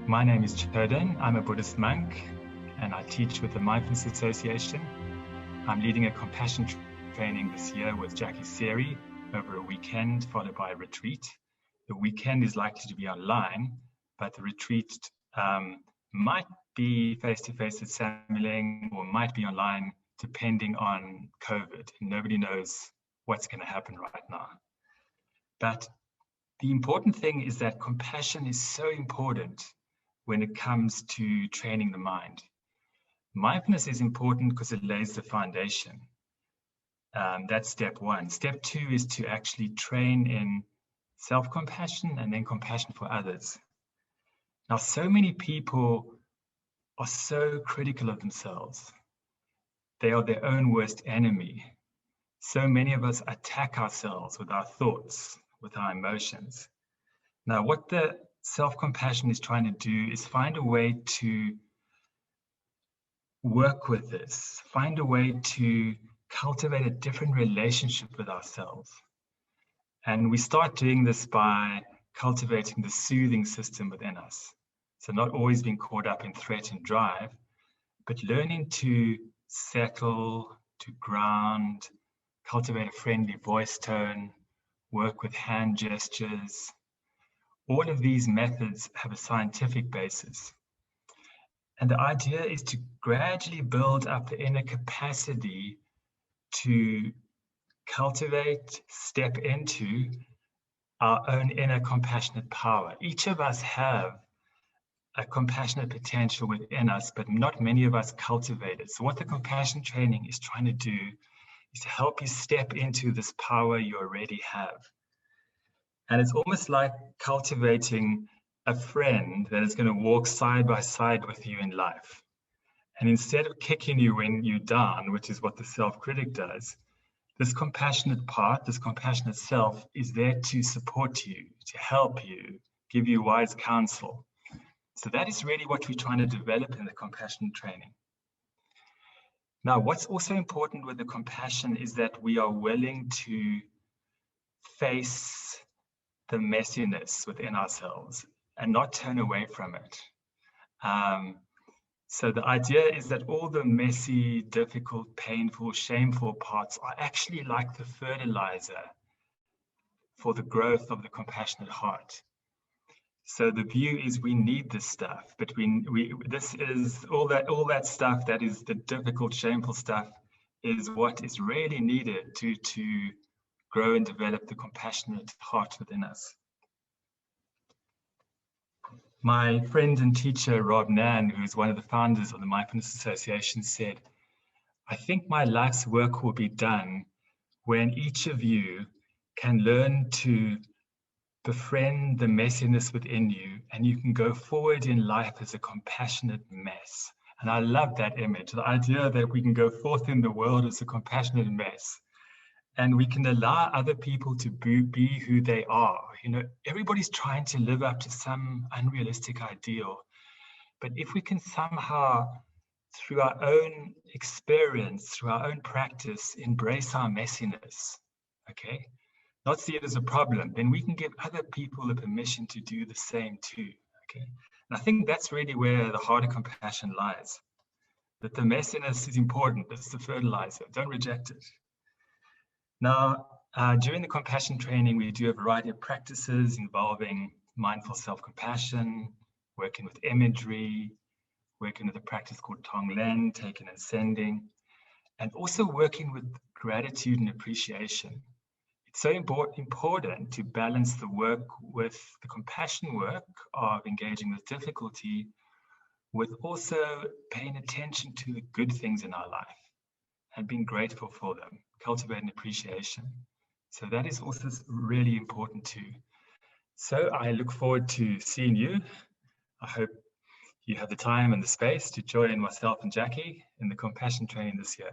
My name is Choden. I'm a Buddhist monk and I teach with the Mindfulness Association. I'm leading a compassion training this year with Jacky Seery over a weekend followed by a retreat. The weekend is likely to be online, but the retreat might be face-to-face at Samueling or might be online depending on COVID. Nobody knows what's going to happen right now. But the important thing is that compassion is so important when it comes to training the mind. Mindfulness is important because it lays the foundation. That's step one. Step two is to actually train in self-compassion and then compassion for others. Now, so many people are so critical of themselves. They are their own worst enemy. So many of us attack ourselves with our thoughts, with our emotions. Now, what the self-compassion is trying to do is find a way to work with this, find a way to cultivate a different relationship with ourselves. And we start doing this by cultivating the soothing system within us. So not always being caught up in threat and drive, but learning to settle, to ground, cultivate a friendly voice tone, work with hand gestures. All of these methods have a scientific basis. And the idea is to gradually build up the inner capacity to cultivate, step into our own inner compassionate power. Each of us have a compassionate potential within us, but not many of us cultivate it. So what the compassion training is trying to do is to help you step into this power you already have. And it's almost like cultivating a friend that is going to walk side by side with you in life. And instead of kicking you when you're down, which is what the self-critic does, this compassionate part, this compassionate self is there to support you, to help you, give you wise counsel. So that is really what we're trying to develop in the compassion training. Now, what's also important with the compassion is that we are willing to face the messiness within ourselves and not turn away from it. So the idea is that all the messy, difficult, painful, shameful parts are actually like the fertilizer for the growth of the compassionate heart. So the view is we need this stuff, but this is all that stuff that is the difficult, shameful stuff is what is really needed to grow and develop the compassionate heart within us. My friend and teacher, Rob Nan, who is one of the founders of the Mindfulness Association, said, I think my life's work will be done when each of you can learn to befriend the messiness within you and you can go forward in life as a compassionate mess. And I love that image, the idea that we can go forth in the world as a compassionate mess. And we can allow other people to be who they are. You know, everybody's trying to live up to some unrealistic ideal. But if we can somehow, through our own experience, through our own practice, embrace our messiness, okay, not see it as a problem, then we can give other people the permission to do the same too, okay? And I think that's really where the heart of compassion lies, that the messiness is important. It's the fertilizer. Don't reject it. Now, during the compassion training, we do a variety of practices involving mindful self-compassion, working with imagery, working with a practice called Tonglen, taking and sending, and also working with gratitude and appreciation. It's so important to balance the work with the compassion work of engaging with difficulty, with also paying attention to the good things in our life and being grateful for them, cultivating appreciation. So that is also really important too. So I look forward to seeing you. I hope you have the time and the space to join myself and Jacky in the compassion training this year.